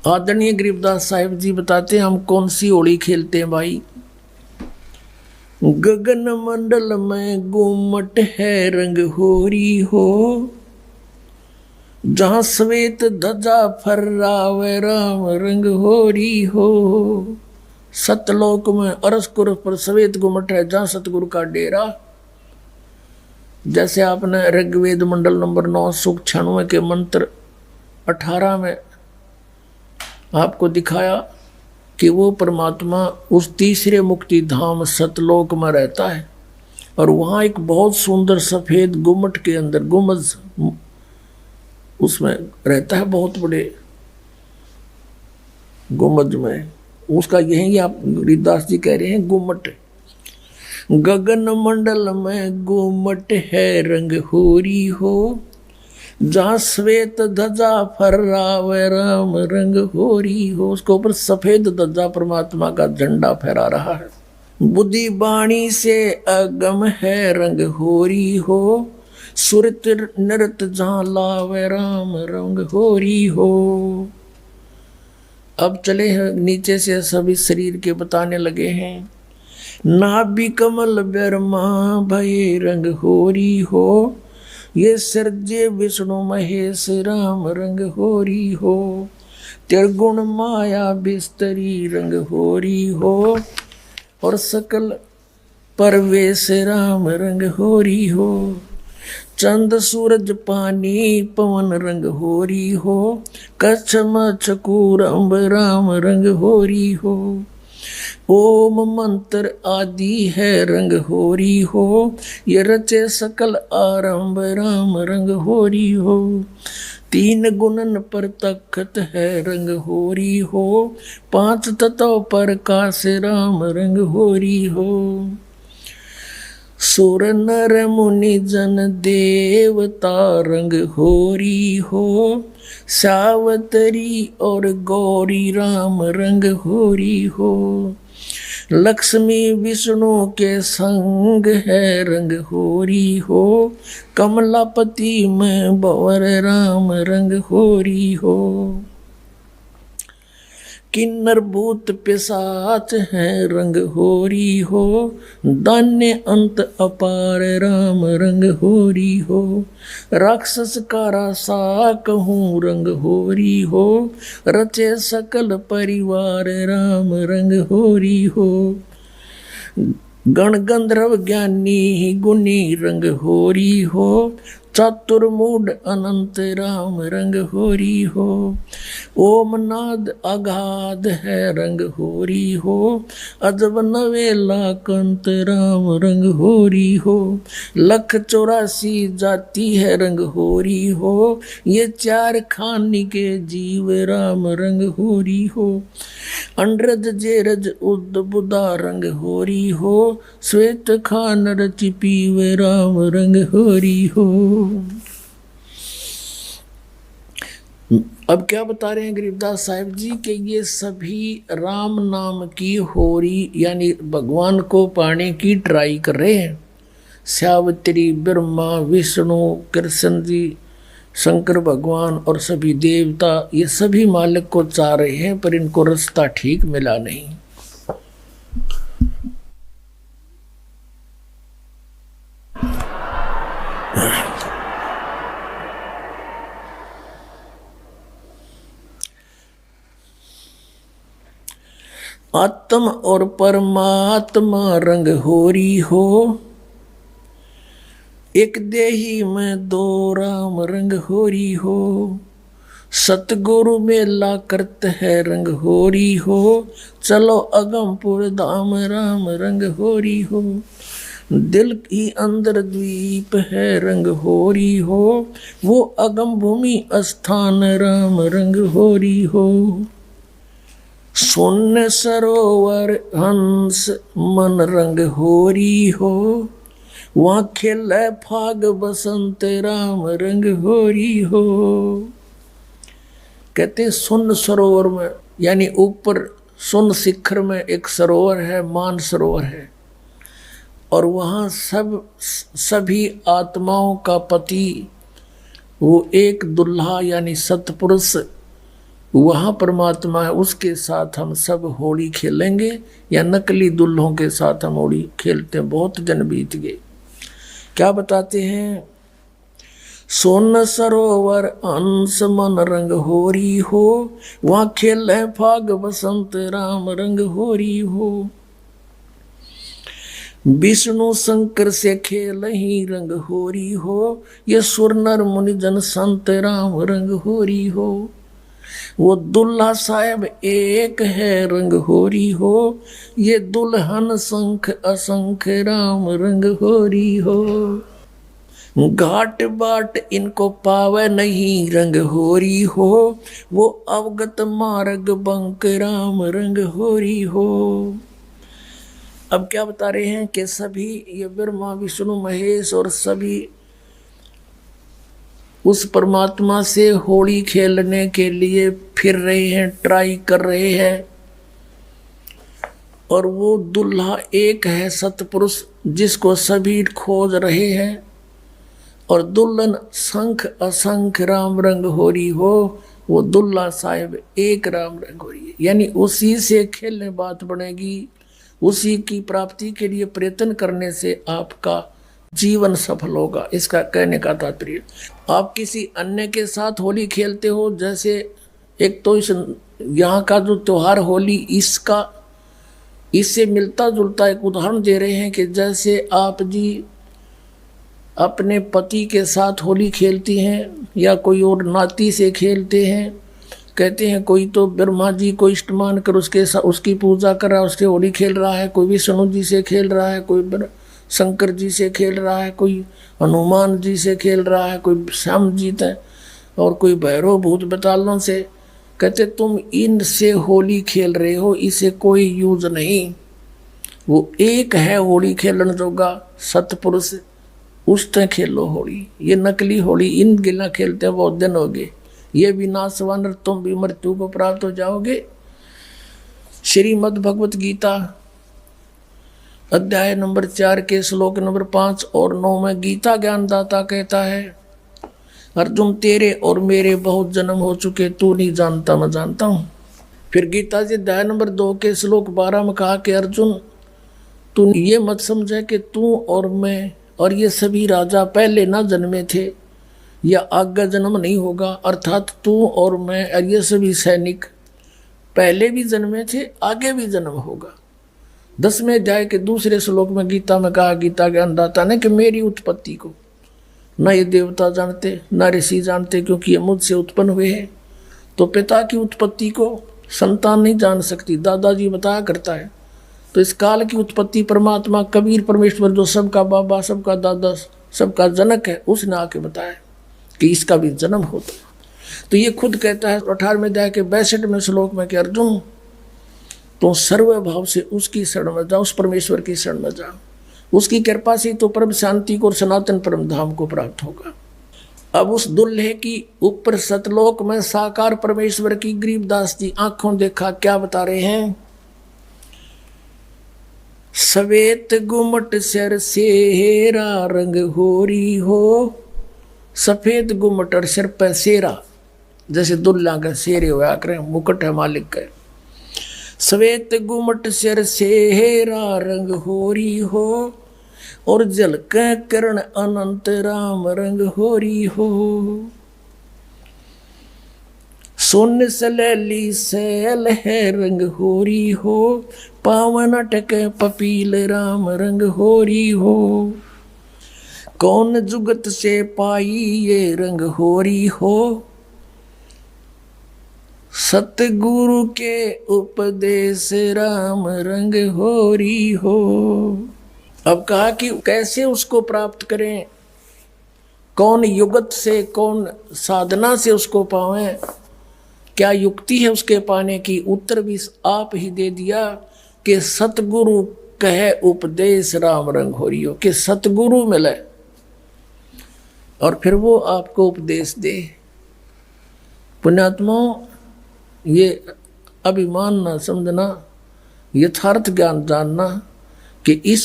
आदरणीय गरीबदास साहिब जी बताते हैं हम कौन सी होली खेलते हैं भाई। गगन मंडल में गुम्मट है रंग होरी हो, जहां श्वेत ध्वजा फर्रावे राम रंग होरी हो। सतलोक में अरसकुर पर श्वेत गुम्मट है, जहां सतगुरु का डेरा। जैसे आपने ऋग्वेद मंडल नंबर 9 सूक्त 96 के मंत्र 18 में आपको दिखाया कि वो परमात्मा उस तीसरे मुक्ति धाम सतलोक में रहता है, और वहाँ एक बहुत सुंदर सफेद गुम्मट के अंदर गुम्बद उसमें रहता है, बहुत बड़े गुम्बद में। उसका यही आप गरीबदास जी कह रहे हैं गुम्मट। गगन मंडल में गुम्मट है रंग होरी हो, जहाँ श्वेत ध्वजा फर्रावे राम रंग होरी हो। उसके ऊपर सफेद ध्वजा परमात्मा का झंडा फहरा रहा है। बुद्धि बाणी से अगम है रंग होरी हो, सुरत नृत जहाँ लावे राम रंग होरी हो। अब चले हैं नीचे से सभी शरीर के बताने लगे हैं। नाभि कमल ब्रह्मा भय रंग होरी हो, ये सर्जे विष्णु महेश राम रंग होरी हो। त्रिगुण माया बिस्तरी रंग होरी हो, और सकल परवेश राम रंग होरी हो। चंद सूरज पानी पवन रंग होरी हो, कच्छ मच्छ कूरम्ब राम रंग होरी हो। ओम मंत्र आदि है रंग होरी हो, ये रचे सकल आरंभ राम रंग होरी हो। तीन गुणन पर तखत है रंग होरी हो, पांच तत्व पर काश राम रंग होरी हो। सुर नर मुनि जन देवता रंग होरी हो, सावतरी और गौरी राम रंग होरी हो। लक्ष्मी विष्णु के संग है रंग होरी हो, कमलापति में भंवर राम रंग होरी हो। किन्नर भूत पिशाच है रंग होरी हो, दान्य अंत अपार राम रंग होरी हो। राक्षस का रासा कहूँ रंग होरी हो, रचे सकल परिवार राम रंग होरी हो। गण गंधर्व ज्ञानी गुनी रंग होरी हो, चतुर्मूड अनंत राम रंग होरी हो। ओम नाद अगाध है रंग होरी हो, अजब नवेला कंत राम रंग होरी हो। लख 84 जाति है रंग होरी हो, ये चार खानी के जीव राम रंग होरी हो। अंड्रज जेरज उद बुदा रंग होरी हो, श्वेत खान रचि पीवे राम रंग होरी हो। अब क्या बता रहे हैं गरीबदास साहिब जी कि ये सभी राम नाम की होरी यानी भगवान को पाने की ट्राई कर रहे हैं। सावित्री, ब्रह्मा, विष्णु, कृष्ण जी, शंकर भगवान और सभी देवता, ये सभी मालिक को चाह रहे हैं, पर इनको रास्ता ठीक मिला नहीं। आत्म और परमात्मा रंग होरी हो, एक देही में दो राम रंग होरी हो। सतगुरु मेला करते है रंग होरी हो, चलो अगमपुर धाम राम रंग होरी हो। दिल की अंदर द्वीप है रंग होरी हो, वो अगम भूमि स्थान राम रंग होरी हो। शून्य सरोवर हंस मन रंग होरी हो, वहाँ खेले फाग बसंत राम रंग होरी हो। कहते शून्य सरोवर में यानी ऊपर शून्य शिखर में एक सरोवर है, मान सरोवर है, और वहाँ सभी आत्माओं का पति वो एक दुल्हा यानी सतपुरुष वहाँ परमात्मा है, उसके साथ हम सब होली खेलेंगे या नकली दुल्हों के साथ हम होली खेलते हैं। बहुत दिन बीत गए। क्या बताते हैं? सोन सरोवर अंश मन रंग होरी हो, वहाँ खेल है फाग बसंत राम रंग होरी हो। विष्णु शंकर से खेल ही रंग होरी हो, ये सुर नर मुनि जन संत राम रंग होरी हो। वो दुल्हा साहब एक है रंग होरी हो, ये दुल्हन शंख असंख राम रंग होरी हो। घाट बाट इनको पावे नहीं रंग होरी हो, वो अवगत मार्ग बंक राम रंग होरी हो। अब क्या बता रहे हैं कि सभी ये ब्रह्मा विष्णु महेश और सभी उस परमात्मा से होली खेलने के लिए फिर रहे हैं, ट्राई कर रहे हैं। और वो दुल्हा एक है सतपुरुष जिसको सभी खोज रहे हैं, और दुल्हन शंख असंख राम रंग होरी हो, वो दुल्हा साहिब एक राम रंग होरी है। यानी उसी से खेलने बात बनेगी, उसी की प्राप्ति के लिए प्रयत्न करने से आपका जीवन सफल होगा। इसका कहने का तात्पर्य, आप किसी अन्य के साथ होली खेलते हो, जैसे एक तो इस यहाँ का जो त्योहार होली इससे मिलता जुलता एक उदाहरण दे रहे हैं कि जैसे आप जी अपने पति के साथ होली खेलती हैं या कोई और नाती से खेलते हैं। कहते हैं कोई तो ब्रह्मा जी को इष्टमान कर उसकी पूजा कर रहा है, उसके होली खेल रहा है, कोई विष्णु जी से खेल रहा है, कोई शंकर जी से खेल रहा है, कोई हनुमान जी से खेल रहा है, कोई श्याम जी है, और कोई भैरव भूत बतालों से। कहते तुम इनसे होली खेल रहे हो, इसे कोई यूज नहीं। वो एक है होली खेलन जोगा सतपुरुष, उससे खेलो होली। ये नकली होली इन गिला खेलते हैं बहुत दिन हो गए। ये विनाशवान, तुम भी मृत्यु को प्राप्त हो जाओगे। श्रीमद् भगवत गीता अध्याय नंबर 4 के श्लोक नंबर 5 और 9 में गीता ज्ञानदाता कहता है, अर्जुन तेरे और मेरे बहुत जन्म हो चुके, तू नहीं जानता मैं जानता हूँ। फिर गीता जी अध्याय नंबर 2 के श्लोक 12 में कहा कि अर्जुन तू ये मत समझे कि तू और मैं और ये सभी राजा पहले ना जन्मे थे या आगे जन्म नहीं होगा। अर्थात तू और मैं और ये सभी सैनिक पहले भी जन्मे थे, आगे भी जन्म होगा। 10वें अध्याय के दूसरे श्लोक में गीता में कहा गीता ज्ञानदाता ने कि मेरी उत्पत्ति को न ये देवता जानते न ऋषि जानते, क्योंकि ये मुझसे उत्पन्न हुए हैं। तो पिता की उत्पत्ति को संतान नहीं जान सकती, दादाजी बताया करता है। तो इस काल की उत्पत्ति परमात्मा कबीर परमेश्वर जो सबका बाबा सबका दादा सबका जनक है, उसने आके बताया कि इसका भी जन्म होता है। तो ये खुद कहता है 18वें अध्याय के 62वें श्लोक में कि अर्जुन तो सर्वभाव से उसकी शरण में जा, उस परमेश्वर की शरण में जा, उसकी कृपा से तो परम शांति को और सनातन परम धाम को प्राप्त होगा। अब उस दुल्हे की ऊपर सतलोक में साकार परमेश्वर की गरीबदास जी आंखों देखा क्या बता रहे हैं, सवेत गुमट सिर सेरा रंग होरी हो। सफेद गुमट और सिर पर सेरा, जैसे दुल्ला का शेरे हुआ करें, मुकुट है मालिक का। सवेत गुमट सिर सेरा रंग होरी हो, और जलक करण अनंत राम रंग होरी हो। सोन सलैली सैल है रंग होरी हो, पावन अटक पपील राम रंग होरी हो। कौन जुगत से पाई ये रंग होरी हो, सतगुरु के उपदेश राम रंग होरी हो। अब कहा कि कैसे उसको प्राप्त करें, कौन युगत से कौन साधना से उसको पावें, क्या युक्ति है उसके पाने की। उत्तर भी आप ही दे दिया कि सतगुरु कहे उपदेश राम रंग होरी हो, कि सतगुरु मिले और फिर वो आपको उपदेश दे। पुण्यात्मा ये अभिमान ना समझना, यथार्थ ज्ञान जानना कि इस